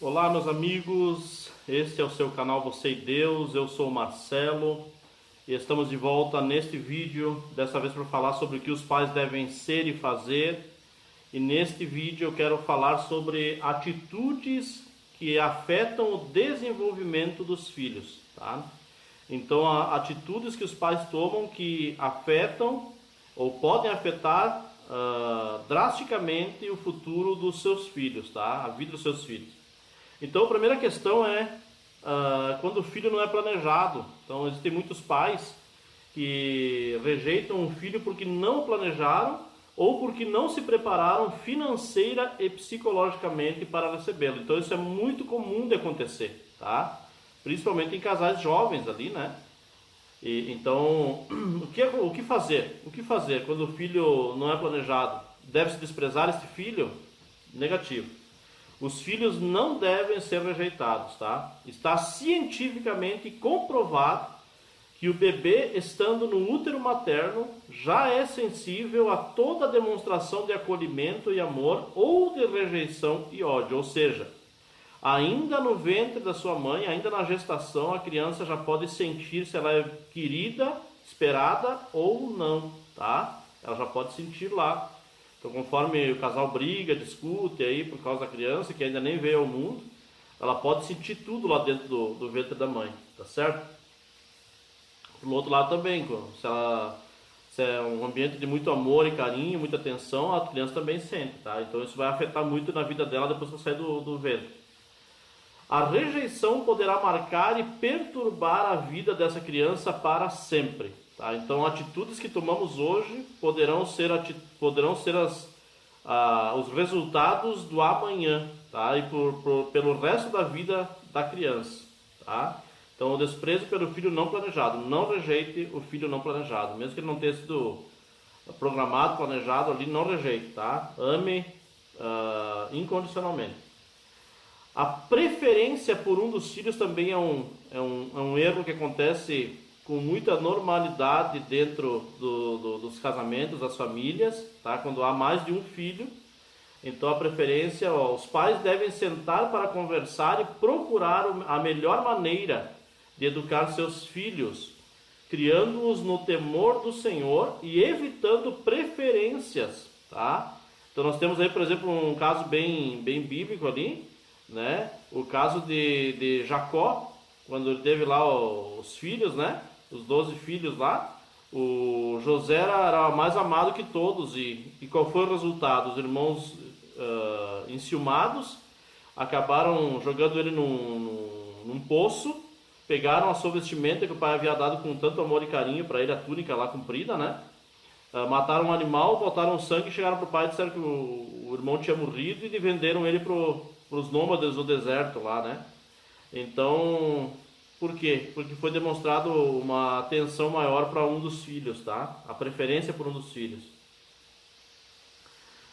Olá, meus amigos, este é o seu canal Você e Deus, eu sou o Marcelo e estamos de volta neste vídeo, dessa vez para falar sobre o que os pais devem ser e fazer. E neste vídeo eu quero falar sobre atitudes que afetam o desenvolvimento dos filhos, tá? Então, atitudes que os pais tomam que afetam ou podem afetar drasticamente o futuro dos seus filhos, tá? A vida dos seus filhos. Então, a primeira questão é quando o filho não é planejado. Então, existem muitos pais que rejeitam um filho porque não o planejaram ou porque não se prepararam financeira e psicologicamente para recebê-lo. Então, isso é muito comum de acontecer, tá? Principalmente em casais jovens ali, né? Então, o que fazer? O que fazer quando o filho não é planejado? Deve-se desprezar este filho? Negativo. Os filhos não devem ser rejeitados, tá? Está cientificamente comprovado que o bebê, estando no útero materno, já é sensível a toda demonstração de acolhimento e amor ou de rejeição e ódio. Ou seja, ainda no ventre da sua mãe, ainda na gestação, a criança já pode sentir se ela é querida, esperada ou não, tá? Ela já pode sentir lá. Então, conforme o casal briga, discute aí por causa da criança, que ainda nem veio ao mundo, ela pode sentir tudo lá dentro do ventre da mãe, tá certo? Do outro lado também, se é um ambiente de muito amor e carinho, muita atenção, a criança também sente, tá? Então isso vai afetar muito na vida dela depois que ela sair do ventre. A rejeição poderá marcar e perturbar a vida dessa criança para sempre. Tá? Então, atitudes que tomamos hoje poderão ser os resultados do amanhã, tá? E pelo resto da vida da criança. Tá? Então, o desprezo pelo filho não planejado. Não rejeite o filho não planejado. Mesmo que ele não tenha sido programado, planejado ali, não rejeite. Tá? Ame incondicionalmente. A preferência por um dos filhos também é um erro que acontece com muita normalidade dentro dos casamentos, das famílias, tá? Quando há mais de um filho. Então a preferência, os pais devem sentar para conversar e procurar a melhor maneira de educar seus filhos, criando-os no temor do Senhor e evitando preferências, tá? Então nós temos aí, por exemplo, um caso bem bíblico ali, né? O caso de Jacó, quando ele teve lá os filhos, né? Os 12 filhos lá, o José era mais amado que todos. E qual foi o resultado? Os irmãos enciumados acabaram jogando ele num poço, pegaram a sua vestimenta que o pai havia dado com tanto amor e carinho para ele, a túnica lá comprida, né? Mataram um animal, botaram sangue, chegaram para o pai e disseram que o irmão tinha morrido e venderam ele para os nômades do deserto lá, né? Então, por quê? Porque foi demonstrado uma atenção maior para um dos filhos, tá? A preferência por um dos filhos.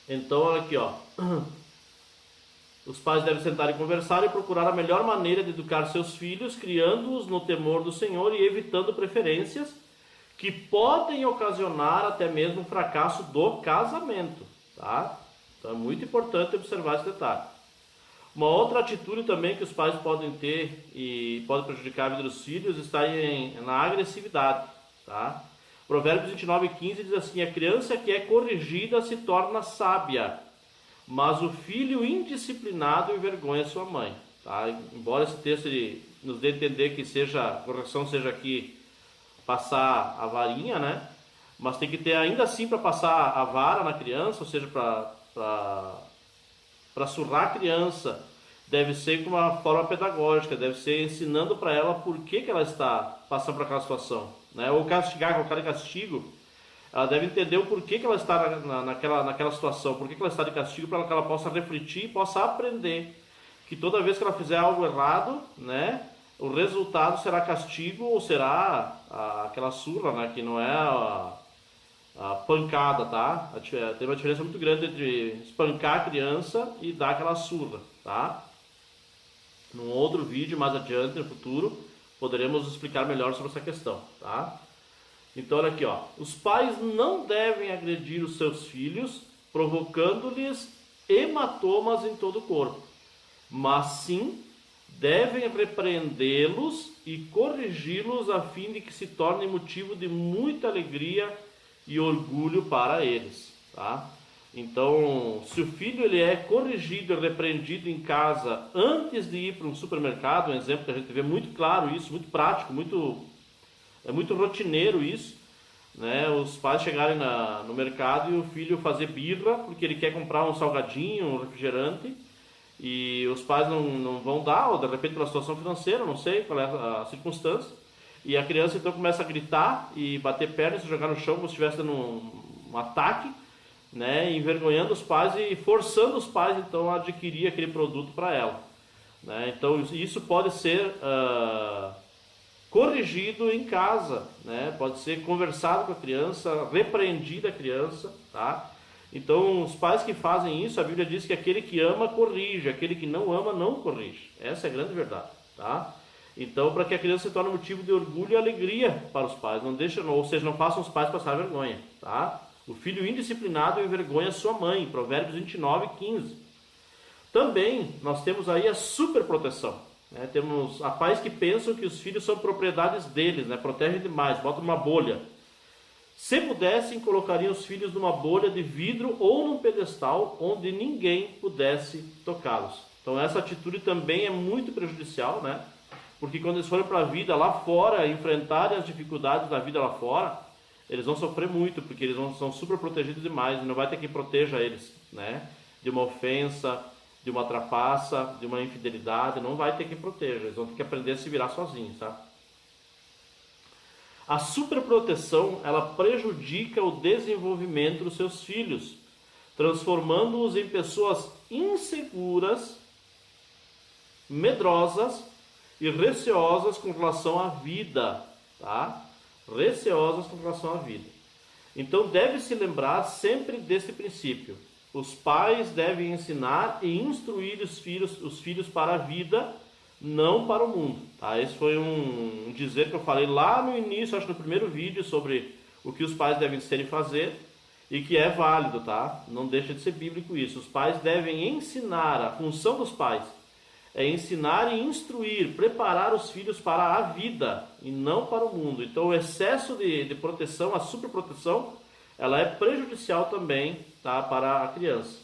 Então, olha aqui, ó. Os pais devem sentar e conversar e procurar a melhor maneira de educar seus filhos, criando-os no temor do Senhor e evitando preferências que podem ocasionar até mesmo o fracasso do casamento, tá? Então é muito importante observar esse detalhe. Uma outra atitude também que os pais podem ter e pode prejudicar a vida dos filhos está na agressividade, tá? Provérbios 29:15 diz assim: a criança que é corrigida se torna sábia, mas o filho indisciplinado envergonha sua mãe, tá? Embora esse texto nos dê a entender que a correção seja aqui passar a varinha, né? Mas tem que ter ainda assim para passar a vara na criança, ou seja, para surrar a criança, deve ser com uma forma pedagógica, deve ser ensinando para ela por que ela está passando por aquela situação, né? Ou castigar, colocar de castigo, ela deve entender o porquê que ela está naquela situação, por que ela está de castigo, para que ela possa refletir e possa aprender que toda vez que ela fizer algo errado, né, o resultado será castigo ou será aquela surra, né, que não é a pancada, tá? Tem uma diferença muito grande entre espancar a criança e dar aquela surra, tá? Num outro vídeo mais adiante, no futuro, poderemos explicar melhor sobre essa questão, tá? Então, olha aqui, ó. Os pais não devem agredir os seus filhos, provocando-lhes hematomas em todo o corpo. mas sim devem repreendê-los e corrigi-los a fim de que se torne motivo de muita alegria e orgulho para eles, tá? Então, se o filho ele é corrigido e repreendido em casa antes de ir para um supermercado, um exemplo que a gente vê muito claro isso, muito prático, é muito rotineiro isso, né? Os pais chegarem no mercado e o filho fazer birra porque ele quer comprar um salgadinho, um refrigerante, e os pais não vão dar, ou de repente pela situação financeira, não sei qual é a circunstância, e a criança então começa a gritar e bater perna e se jogar no chão como se estivesse dando um ataque, né, envergonhando os pais e forçando os pais então a adquirir aquele produto para ela, né? Então isso pode ser corrigido em casa, né? Pode ser conversado com a criança, repreendida a criança, tá? Então os pais que fazem isso, a Bíblia diz que aquele que ama corrige, aquele que não ama não corrige. Essa é a grande verdade, tá? Então, para que a criança se torne motivo de orgulho e alegria para os pais, ou seja, não façam os pais passar vergonha, tá? O filho indisciplinado envergonha sua mãe, Provérbios 29:15. Também nós temos aí a superproteção, né? Temos pais que pensam que os filhos são propriedades deles, né? Protegem demais, botam uma bolha. Se pudessem, colocariam os filhos numa bolha de vidro ou num pedestal onde ninguém pudesse tocá-los. Então essa atitude também é muito prejudicial, né? Porque quando eles forem para a vida lá fora, enfrentarem as dificuldades da vida lá fora, eles vão sofrer muito, porque eles são super protegidos demais, e não vai ter quem proteja eles, né? De uma ofensa, de uma trapaça, de uma infidelidade, não vai ter quem proteja, eles vão ter que aprender a se virar sozinhos, tá? A superproteção, ela prejudica o desenvolvimento dos seus filhos, transformando-os em pessoas inseguras, medrosas e receosas com relação à vida, tá? Receosas com relação à vida. Então deve-se lembrar sempre desse princípio. Os pais devem ensinar e instruir os filhos para a vida, não para o mundo, tá? Esse foi um dizer que eu falei lá no início, acho que no primeiro vídeo, sobre o que os pais devem ser e fazer, e que é válido, tá? Não deixa de ser bíblico isso. Os pais devem ensinar, a função dos pais é ensinar e instruir, preparar os filhos para a vida e não para o mundo. Então o excesso de proteção, a superproteção, ela é prejudicial também, tá, para a criança.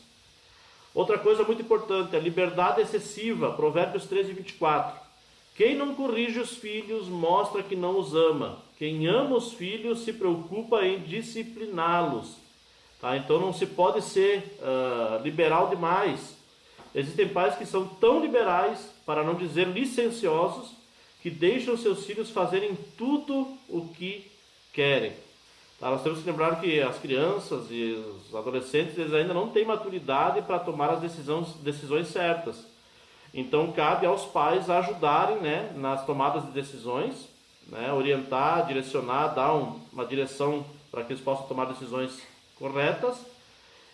Outra coisa muito importante, a liberdade excessiva, Provérbios 13:24. Quem não corrige os filhos mostra que não os ama. Quem ama os filhos se preocupa em discipliná-los. Tá? Então não se pode ser liberal demais. Existem pais que são tão liberais, para não dizer licenciosos, que deixam seus filhos fazerem tudo o que querem. Tá? Nós temos que lembrar que as crianças e os adolescentes eles ainda não têm maturidade para tomar as decisões certas. Então cabe aos pais ajudarem, né, nas tomadas de decisões, né, orientar, direcionar, dar uma direção para que eles possam tomar decisões corretas.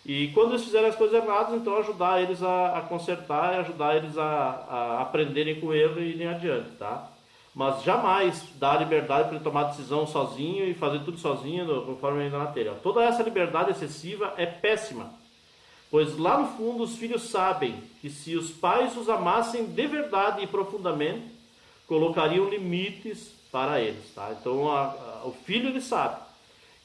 E quando eles fizerem as coisas erradas, então ajudar eles a consertar e ajudar eles a aprenderem com o erro e irem adiante, tá? Mas jamais dar liberdade para ele tomar decisão sozinho e fazer tudo sozinho, conforme ainda na telha. Toda essa liberdade excessiva é péssima, pois lá no fundo os filhos sabem que se os pais os amassem de verdade e profundamente, colocariam limites para eles, tá? Então o filho ele sabe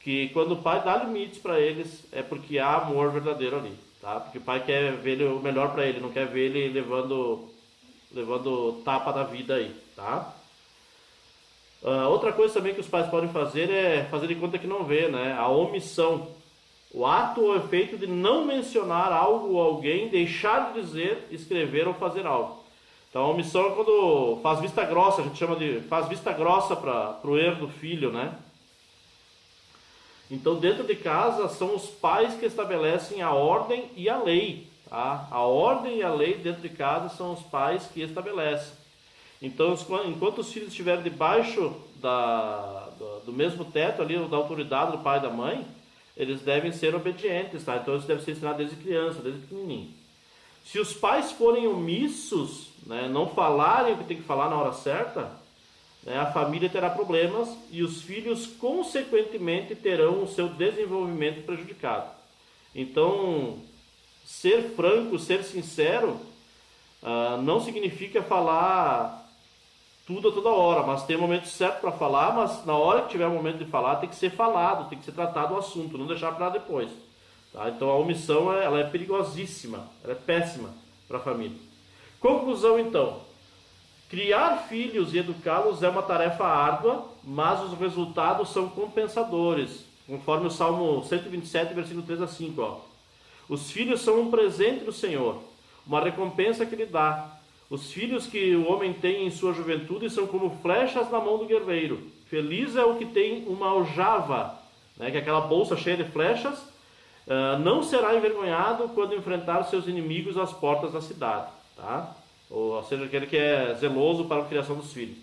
que quando o pai dá limites para eles é porque há amor verdadeiro ali, tá? Porque o pai quer ver o melhor para ele, não quer ver ele levando tapa da vida aí, tá? Outra coisa também que os pais podem fazer é fazer de conta que não vê, né? A omissão. O ato ou efeito de não mencionar algo ou alguém, deixar de dizer, escrever ou fazer algo. Então a omissão é quando faz vista grossa, a gente chama de faz vista grossa para o erro do filho, né? Então dentro de casa são os pais que estabelecem a ordem e a lei, tá? A ordem e a lei dentro de casa são os pais que estabelecem. Então enquanto os filhos estiverem debaixo do mesmo teto ali, da autoridade do pai e da mãe, eles devem ser obedientes, tá? Então isso deve ser ensinado desde criança, desde pequenininho. Se os pais forem omissos, né, não falarem o que tem que falar na hora certa, né, a família terá problemas e os filhos consequentemente terão o seu desenvolvimento prejudicado. Então, ser franco, ser sincero, Não significa falar tudo a toda hora, mas tem o momento certo para falar, mas na hora que tiver o momento de falar, tem que ser falado, tem que ser tratado o assunto, não deixar para depois. Tá? Então a omissão ela é perigosíssima, ela é péssima para a família. Conclusão então, criar filhos e educá-los é uma tarefa árdua, mas os resultados são compensadores, conforme o Salmo 127, versículo 3 a 5. Ó. Os filhos são um presente do Senhor, uma recompensa que Ele dá. Os filhos que o homem tem em sua juventude são como flechas na mão do guerreiro. Feliz é o que tem uma aljava, né, que é aquela bolsa cheia de flechas. Não será envergonhado quando enfrentar seus inimigos às portas da cidade. Tá? Ou seja, aquele que é zeloso para a criação dos filhos.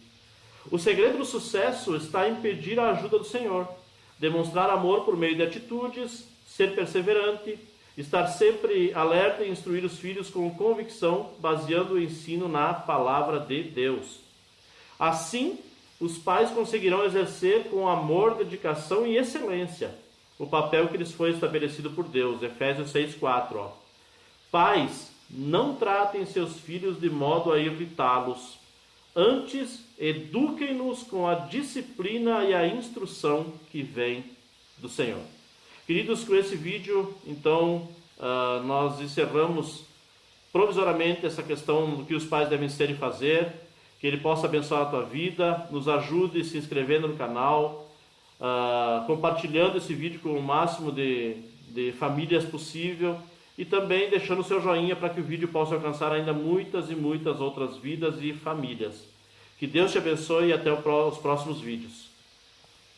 O segredo do sucesso está em pedir a ajuda do Senhor, demonstrar amor por meio de atitudes, ser perseverante, estar sempre alerta e instruir os filhos com convicção, baseando o ensino na palavra de Deus. Assim, os pais conseguirão exercer com amor, dedicação e excelência o papel que lhes foi estabelecido por Deus. Efésios 6:4. Pais, não tratem seus filhos de modo a irritá-los. Antes, eduquem-nos com a disciplina e a instrução que vem do Senhor. Queridos, com esse vídeo, então, nós encerramos provisoriamente essa questão do que os pais devem ser e fazer. Que Ele possa abençoar a tua vida, nos ajude se inscrevendo no canal, compartilhando esse vídeo com o máximo de famílias possível e também deixando o seu joinha para que o vídeo possa alcançar ainda muitas e muitas outras vidas e famílias. Que Deus te abençoe e até os próximos vídeos.